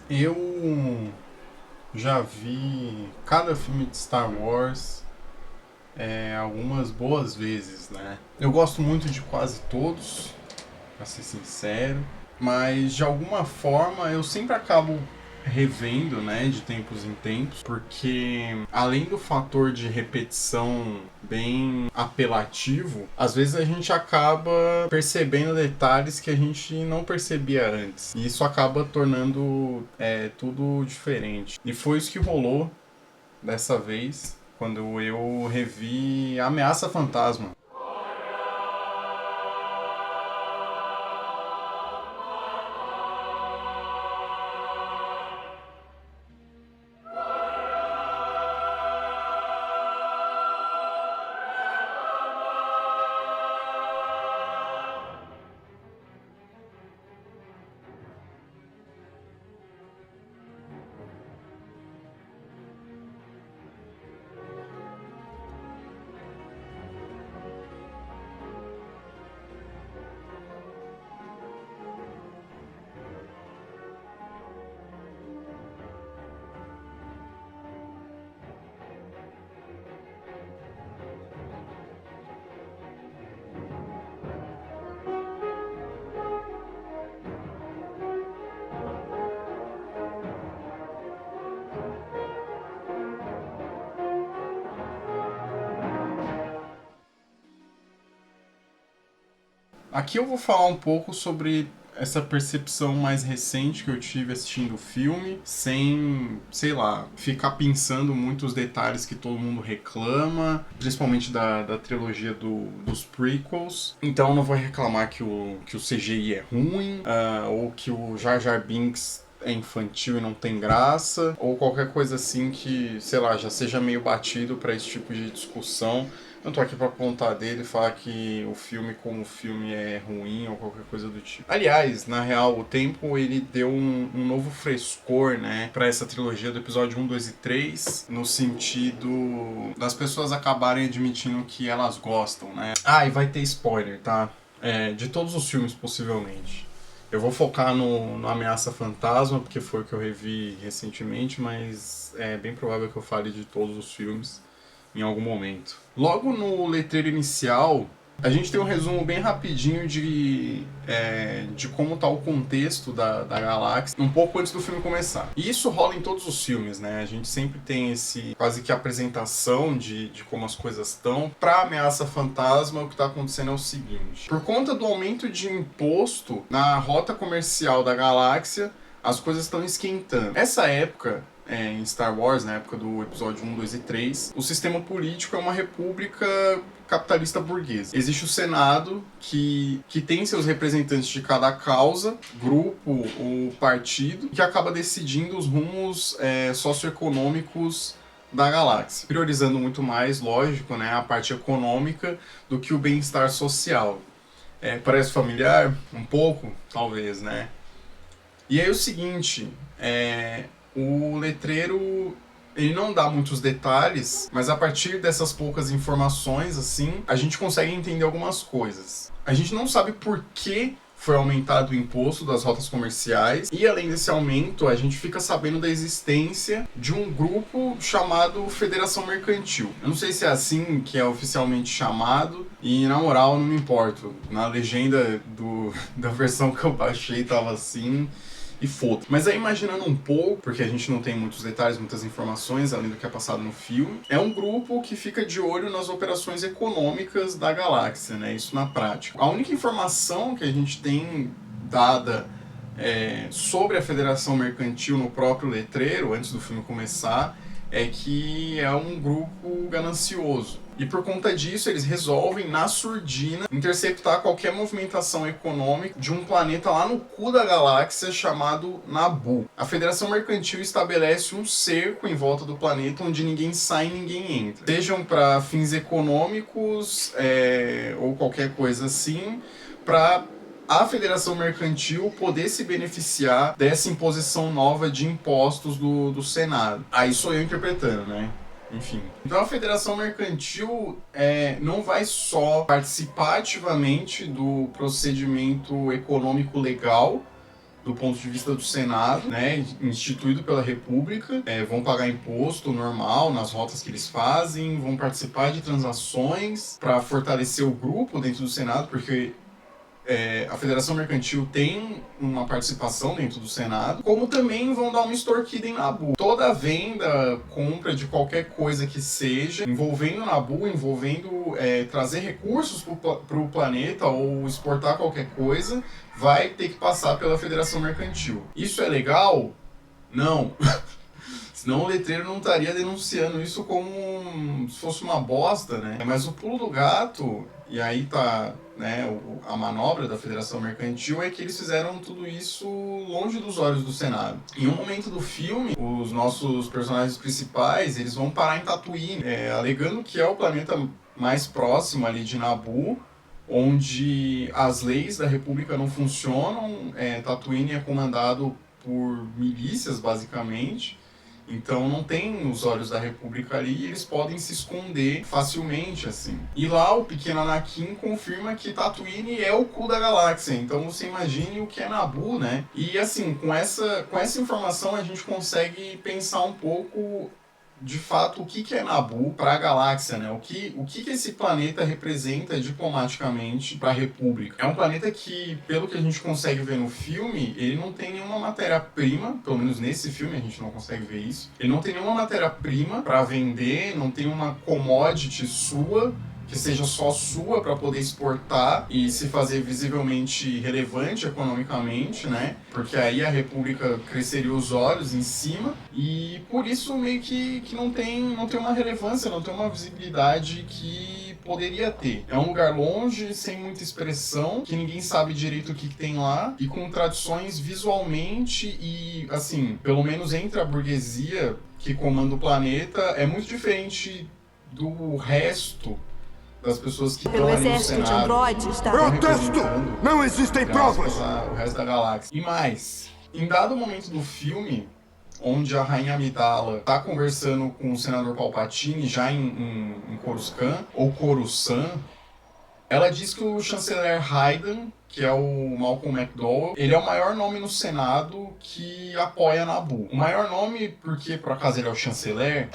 Eu já vi cada filme de Star Wars algumas boas vezes, né? Eu gosto muito de quase todos, pra ser sincero, mas de alguma forma eu sempre acabo revendo, né, de tempos em tempos, porque além do fator de repetição bem apelativo, às vezes a gente acaba percebendo detalhes que a gente não percebia antes. E isso acaba tornando tudo diferente. E foi isso que rolou dessa vez, quando eu revi Ameaça Fantasma. Aqui eu vou falar um pouco sobre essa percepção mais recente que eu tive assistindo o filme, sem, sei lá, ficar pensando muitos detalhes que todo mundo reclama, principalmente da trilogia dos prequels. Então eu não vou reclamar que o CGI é ruim, ou que o Jar Jar Binks é infantil e não tem graça, ou qualquer coisa assim que, sei lá, já seja meio batido para esse tipo de discussão. Eu tô aqui pra apontar dele e falar que o filme como filme é ruim ou qualquer coisa do tipo. Aliás, na real, o tempo ele deu um novo frescor, né, pra essa trilogia do episódio 1, 2 e 3, no sentido das pessoas acabarem admitindo que elas gostam, né. Ah, e vai ter spoiler, tá? De todos os filmes, possivelmente. Eu vou focar no Ameaça Fantasma, porque foi o que eu revi recentemente, mas é bem provável que eu fale de todos os filmes em algum momento. Logo no letreiro inicial, a gente tem um resumo bem rapidinho de como está o contexto da galáxia, um pouco antes do filme começar. E isso rola em todos os filmes, né? A gente sempre tem esse quase que apresentação de como as coisas estão. Para Ameaça Fantasma, o que está acontecendo é o seguinte: por conta do aumento de imposto na rota comercial da galáxia, as coisas estão esquentando. Essa época em Star Wars, na época do episódio 1, 2 e 3, o sistema político é uma república capitalista burguesa. Existe o Senado, que tem seus representantes de cada causa, grupo ou partido, que acaba decidindo os rumos socioeconômicos da galáxia, priorizando muito mais, lógico, né, a parte econômica do que o bem-estar social. Parece familiar? Um pouco? Talvez, né? E aí o seguinte, o letreiro ele não dá muitos detalhes, mas a partir dessas poucas informações, assim, a gente consegue entender algumas coisas. A gente não sabe por que foi aumentado o imposto das rotas comerciais, e além desse aumento, a gente fica sabendo da existência de um grupo chamado Federação Mercantil. Eu não sei se é assim que é oficialmente chamado, e na moral não me importo. Na legenda da versão que eu baixei tava assim, e foda. Mas aí imaginando um pouco, porque a gente não tem muitos detalhes, muitas informações, além do que é passado no filme, é um grupo que fica de olho nas operações econômicas da galáxia, né? Isso na prática. A única informação que a gente tem dada sobre a Federação Mercantil no próprio letreiro, antes do filme começar, é que é um grupo ganancioso. E por conta disso, eles resolvem, na surdina, interceptar qualquer movimentação econômica de um planeta lá no cu da galáxia chamado Naboo. A Federação Mercantil estabelece um cerco em volta do planeta onde ninguém sai e ninguém entra. Sejam para fins econômicos ou qualquer coisa assim, para a Federação Mercantil poder se beneficiar dessa imposição nova de impostos do Senado. Aí sou eu interpretando, né? Enfim. Então a Federação Mercantil não vai só participar ativamente do procedimento econômico legal do ponto de vista do Senado, né, instituído pela República, vão pagar imposto normal nas rotas que eles fazem, vão participar de transações para fortalecer o grupo dentro do Senado, porque a Federação Mercantil tem uma participação dentro do Senado, como também vão dar uma extorquida em Nabu. Toda venda, compra de qualquer coisa que seja, envolvendo Nabu, envolvendo trazer recursos para o planeta ou exportar qualquer coisa, vai ter que passar pela Federação Mercantil. Isso é legal? Não. Senão o letreiro não estaria denunciando isso como se fosse uma bosta, né? Mas o pulo do gato, e aí tá, né, a manobra da Federação Mercantil, é que eles fizeram tudo isso longe dos olhos do Senado. Em um momento do filme, os nossos personagens principais, eles vão parar em Tatooine, alegando que é o planeta mais próximo ali de Naboo, onde as leis da República não funcionam. Tatooine é comandado por milícias, basicamente. Então não tem os olhos da República ali e eles podem se esconder facilmente, assim. E lá o pequeno Anakin confirma que Tatooine é o cu da galáxia. Então você imagine o que é Naboo, né? E assim, com essa informação a gente consegue pensar um pouco de fato o que é Naboo para a galáxia, né? O que esse planeta representa diplomaticamente para a República. É um planeta que, pelo que a gente consegue ver no filme, ele não tem nenhuma matéria-prima, pelo menos nesse filme a gente não consegue ver isso. Ele não tem nenhuma matéria-prima para vender, não tem uma commodity sua que seja só sua para poder exportar e se fazer visivelmente relevante economicamente, né? Porque aí a República cresceria os olhos em cima e por isso meio que não tem uma relevância, não tem uma visibilidade que poderia ter. É um lugar longe, sem muita expressão, que ninguém sabe direito o que tem lá e com tradições visualmente e, assim, pelo menos entre a burguesia que comanda o planeta, é muito diferente do resto das pessoas que estão ali no Senado. De androides, tá? Protesto! Não existem provas! O resto da galáxia. E mais, em dado momento do filme, onde a Rainha Amidala tá conversando com o senador Palpatine, já em Coruscant, ou Coruscant, ela diz que o chanceler Hayden, que é o Malcolm McDowell, ele é o maior nome no Senado que apoia Naboo. O maior nome porque, por acaso, ele é o chanceler,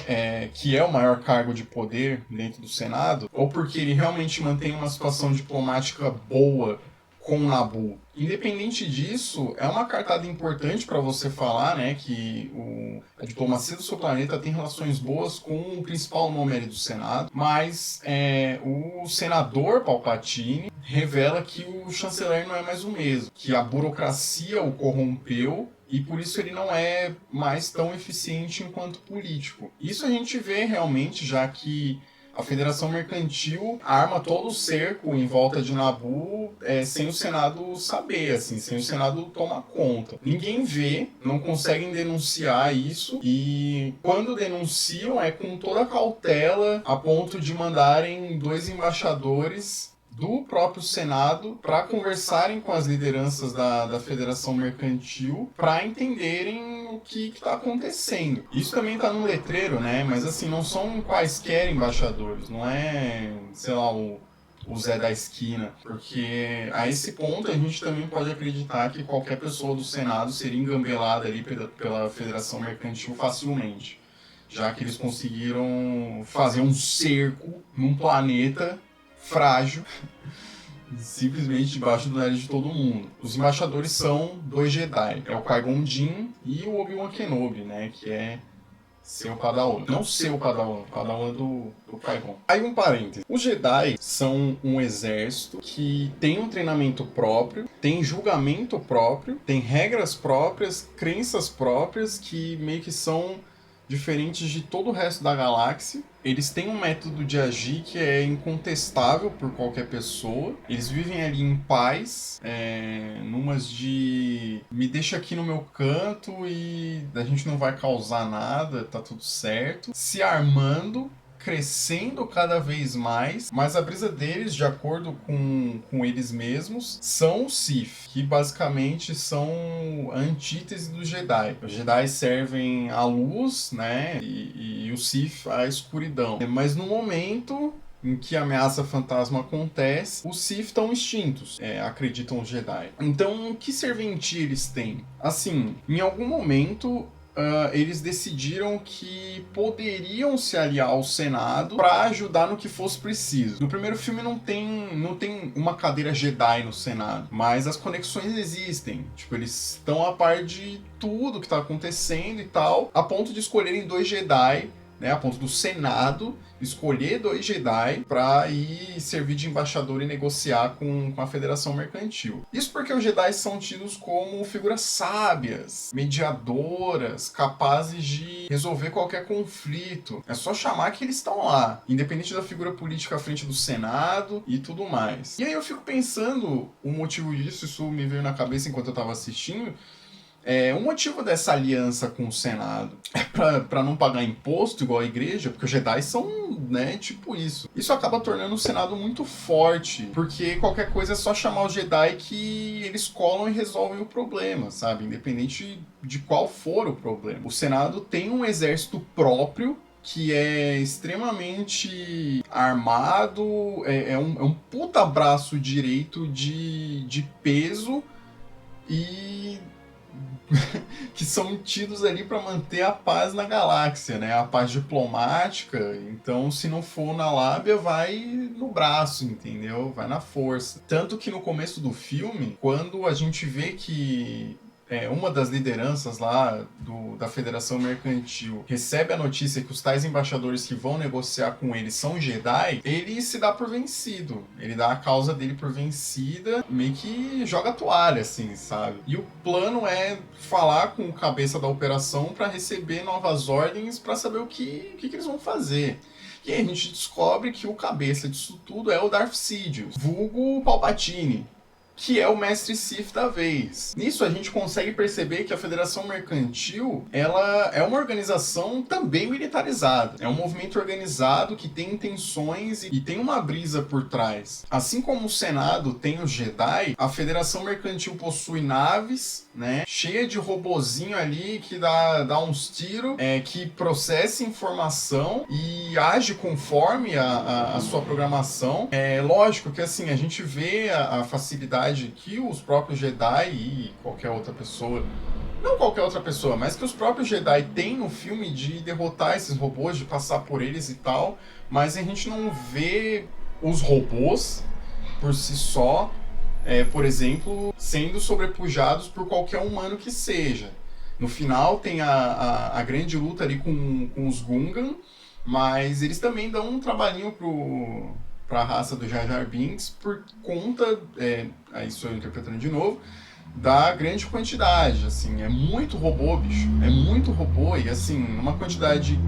que é o maior cargo de poder dentro do Senado, ou porque ele realmente mantém uma situação diplomática boa com Naboo. Independente disso, é uma cartada importante para você falar, né, que a diplomacia do seu planeta tem relações boas com o principal nome ali do Senado, mas o senador Palpatine revela que o chanceler não é mais o mesmo, que a burocracia o corrompeu e por isso ele não é mais tão eficiente enquanto político. Isso a gente vê realmente, já que a Federação Mercantil arma todo o cerco em volta de Naboo sem o Senado saber, assim, sem o Senado tomar conta. Ninguém vê, não conseguem denunciar isso e quando denunciam é com toda a cautela a ponto de mandarem 2 embaixadores do próprio Senado para conversarem com as lideranças da Federação Mercantil para entenderem o que está acontecendo. Isso também está no letreiro, né? Mas assim, não são quaisquer embaixadores, não é, sei lá, o Zé da esquina, porque a esse ponto a gente também pode acreditar que qualquer pessoa do Senado seria engambelada ali pela Federação Mercantil facilmente, já que eles conseguiram fazer um cerco num planeta frágil, simplesmente debaixo do nariz de todo mundo. Os embaixadores são 2 Jedi, é o Qui-Gon Jinn e o Obi-Wan Kenobi, né, que é seu Padawan. Não seu Padawan, Padawan do Qui-Gon. Aí um parênteses. Os Jedi são um exército que tem um treinamento próprio, tem julgamento próprio, tem regras próprias, crenças próprias que meio que são diferentes de todo o resto da galáxia. Eles têm um método de agir que é incontestável por qualquer pessoa. Eles vivem ali em paz, numas de me deixa aqui no meu canto e a gente não vai causar nada, tá tudo certo. Se armando, crescendo cada vez mais, mas a brisa deles, de acordo com eles mesmos, são os Sith, que basicamente são a antítese dos Jedi. Os Jedi servem a luz, né, e os Sith a escuridão. Mas no momento em que a ameaça fantasma acontece, os Sith estão extintos, acreditam os Jedi. Então, que serventia eles têm? Assim, em algum momento, eles decidiram que poderiam se aliar ao Senado para ajudar no que fosse preciso. No primeiro filme não tem uma cadeira Jedi no Senado, mas as conexões existem. Tipo, eles estão a par de tudo que está acontecendo e tal, a ponto de escolherem 2 Jedi, né, a ponto do Senado escolher 2 Jedi para ir servir de embaixador e negociar com a Federação Mercantil. Isso porque os Jedi são tidos como figuras sábias, mediadoras, capazes de resolver qualquer conflito. É só chamar que eles estão lá, independente da figura política à frente do Senado e tudo mais. E aí eu fico pensando o motivo disso, isso me veio na cabeça enquanto eu estava assistindo. O motivo dessa aliança com o Senado é pra não pagar imposto igual a igreja, porque os Jedi são, né, tipo isso. Isso acaba tornando o Senado muito forte, porque qualquer coisa é só chamar os Jedi que eles colam e resolvem o problema, sabe? Independente de qual for o problema. O Senado tem um exército próprio, que é extremamente armado, é um puta braço direito de peso e que são tidos ali para manter a paz na galáxia, né? A paz diplomática. Então, se não for na lábia, vai no braço, entendeu? Vai na força. Tanto que no começo do filme, quando a gente vê que uma das lideranças lá da Federação Mercantil recebe a notícia que os tais embaixadores que vão negociar com ele são Jedi, ele se dá por vencido. Ele dá a causa dele por vencida, meio que joga a toalha, assim, sabe? E o plano é falar com o cabeça da operação para receber novas ordens para saber o que eles vão fazer. E aí a gente descobre que o cabeça disso tudo é o Darth Sidious, vulgo Palpatine, que é o mestre Sith da vez. Nisso a gente consegue perceber que a Federação Mercantil, ela é uma organização também militarizada. É um movimento organizado que tem intenções e tem uma brisa por trás. Assim como o Senado tem os Jedi, a Federação Mercantil possui naves, né, cheia de robozinho ali que dá uns tiros, que processa informação e age conforme a sua programação. Lógico que assim, a gente vê a facilidade que os próprios Jedi e qualquer outra pessoa, não qualquer outra pessoa, mas que os próprios Jedi têm no filme de derrotar esses robôs, de passar por eles e tal, mas a gente não vê os robôs por si só, por exemplo, sendo sobrepujados por qualquer humano que seja. No final tem a grande luta ali com os Gungan, mas eles também dão um trabalhinho para a raça do Jar Jar Binks por conta, aí estou interpretando de novo, da grande quantidade, assim, é muito robô, bicho, é muito robô, e assim, numa quantidade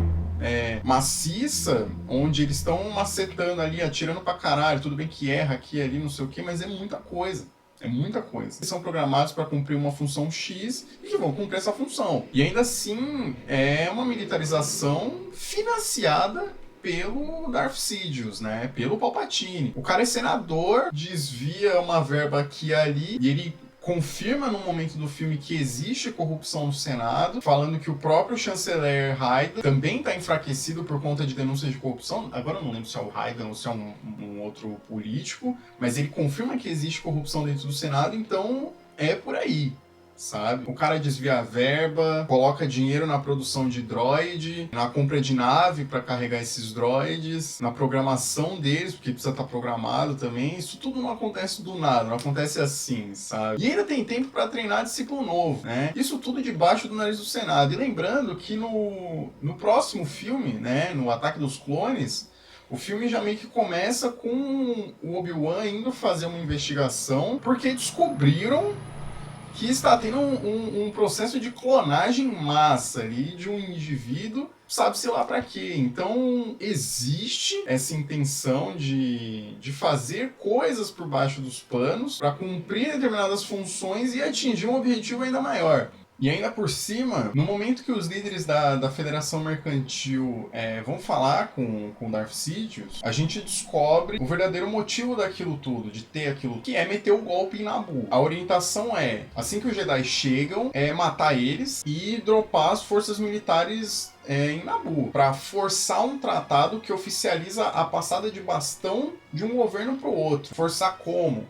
maciça, onde eles estão macetando ali, atirando pra caralho, tudo bem que erra aqui, ali, não sei o que, mas é muita coisa. É muita coisa. Eles são programados para cumprir uma função X e que vão cumprir essa função. E ainda assim, é uma militarização financiada pelo Darth Sidious, né? Pelo Palpatine. O cara é senador, desvia uma verba aqui e ali, e ele confirma no momento do filme que existe corrupção no Senado, falando que o próprio chanceler Hayden também está enfraquecido por conta de denúncias de corrupção. Agora eu não lembro se é o Hayden ou se é um outro político, mas ele confirma que existe corrupção dentro do Senado, então é por aí, sabe? O cara desvia a verba, coloca dinheiro na produção de droid, na compra de nave para carregar esses droids, na programação deles, porque precisa estar programado também. Isso tudo não acontece do nada, não acontece assim, sabe? E ainda tem tempo para treinar discípulo novo, né? Isso tudo debaixo do nariz do Senado. E lembrando que no próximo filme, né, no Ataque dos Clones, o filme já meio que começa com o Obi-Wan indo fazer uma investigação porque descobriram que está tendo um processo de clonagem em massa ali de um indivíduo, sabe-se lá para quê. Então, existe essa intenção de fazer coisas por baixo dos panos para cumprir determinadas funções e atingir um objetivo ainda maior. E ainda por cima, no momento que os líderes da Federação Mercantil vão falar com Darth Sidious, a gente descobre o verdadeiro motivo daquilo tudo, de ter aquilo, que é meter o golpe em Naboo. A orientação assim que os Jedi chegam, é matar eles e dropar as forças militares em Naboo, para forçar um tratado que oficializa a passada de bastão de um governo para o outro. Forçar como?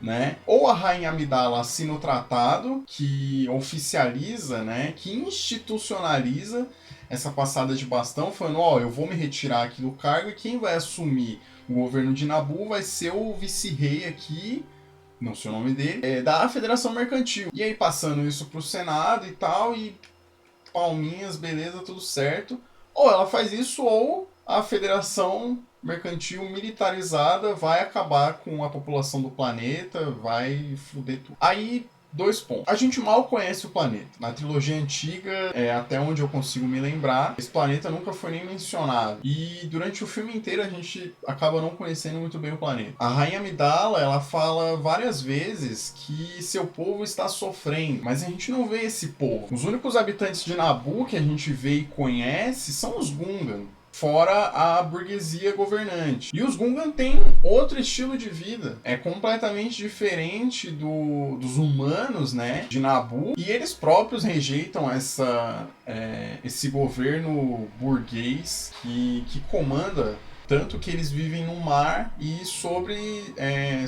Né? Ou a Rainha Amidala assina o tratado que oficializa, né, que institucionaliza essa passada de bastão, falando, ó, eu vou me retirar aqui do cargo e quem vai assumir o governo de Naboo vai ser o vice-rei aqui, não sei o nome dele, da Federação Mercantil. E aí passando isso pro Senado e tal, e palminhas, beleza, tudo certo. Ou ela faz isso, ou a Federação Mercantil militarizada vai acabar com a população do planeta, vai foder tudo. Aí, 2 pontos. A gente mal conhece o planeta. Na trilogia antiga, até onde eu consigo me lembrar, esse planeta nunca foi nem mencionado. E durante o filme inteiro a gente acaba não conhecendo muito bem o planeta. A Rainha Amidala, ela fala várias vezes que seu povo está sofrendo, mas a gente não vê esse povo. Os únicos habitantes de Naboo que a gente vê e conhece são os Gungan, fora a burguesia governante. E os Gungan têm outro estilo de vida. É completamente diferente dos humanos, né, de Naboo. E eles próprios rejeitam esse governo burguês que comanda. Tanto que eles vivem no mar e sobre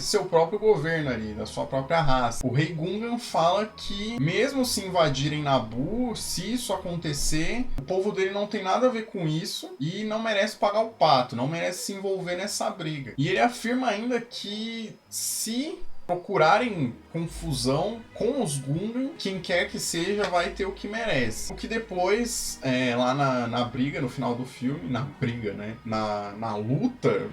seu próprio governo ali, da sua própria raça. O rei Gungan fala que, mesmo se invadirem Naboo, se isso acontecer, o povo dele não tem nada a ver com isso e não merece pagar o pato, não merece se envolver nessa briga. E ele afirma ainda que se procurarem confusão com os Gungan, quem quer que seja vai ter o que merece. O que depois, lá na briga, no final do filme, na briga, né? Na luta,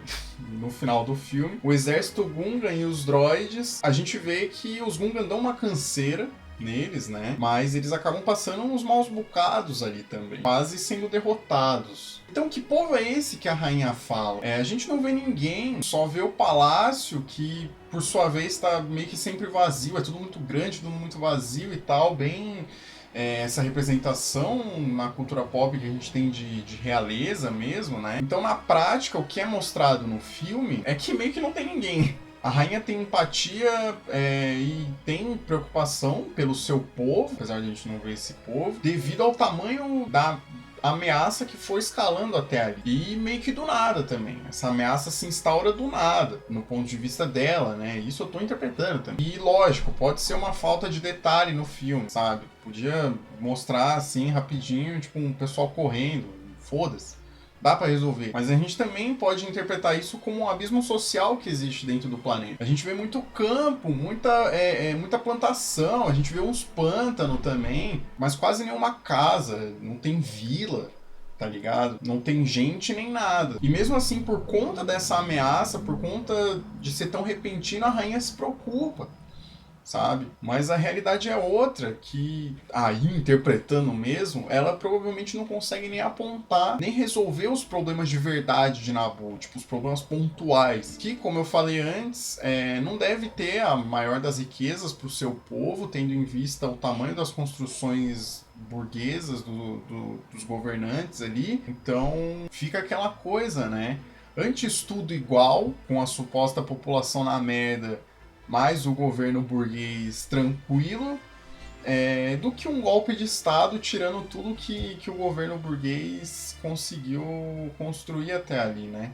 no final do filme, o exército Gungan e os droids, a gente vê que os Gungan dão uma canseira neles, né? Mas eles acabam passando uns maus bocados ali também, quase sendo derrotados. Então, que povo é esse que a rainha fala? A gente não vê ninguém, só vê o palácio que, por sua vez, está meio que sempre vazio, é tudo muito grande, tudo muito vazio e tal, bem essa representação na cultura pop que a gente tem de realeza mesmo, né? Então, na prática, o que é mostrado no filme é que meio que não tem ninguém. A rainha tem empatia e tem preocupação pelo seu povo, apesar de a gente não ver esse povo, devido ao tamanho da ameaça que foi escalando até ali. E meio que do nada também. Essa ameaça se instaura do nada, no ponto de vista dela, né? Isso eu tô interpretando também. E lógico, pode ser uma falta de detalhe no filme, sabe? Podia mostrar assim, rapidinho, tipo um pessoal correndo, foda-se. Dá pra resolver. Mas a gente também pode interpretar isso como um abismo social que existe dentro do planeta. A gente vê muito campo, muita plantação, a gente vê uns pântanos também, mas quase nenhuma casa, não tem vila, tá ligado? Não tem gente nem nada. E mesmo assim, por conta dessa ameaça, por conta de ser tão repentino, a rainha se preocupa, sabe? Mas a realidade é outra, que aí, interpretando mesmo, ela provavelmente não consegue nem apontar, nem resolver os problemas de verdade de Naboo, tipo, os problemas pontuais, que, como eu falei antes, não deve ter a maior das riquezas para o seu povo, tendo em vista o tamanho das construções burguesas dos governantes ali. Então, fica aquela coisa, né? Antes tudo igual, com a suposta população na merda, mais o governo burguês tranquilo, do que um golpe de Estado tirando tudo que o governo burguês conseguiu construir até ali, né?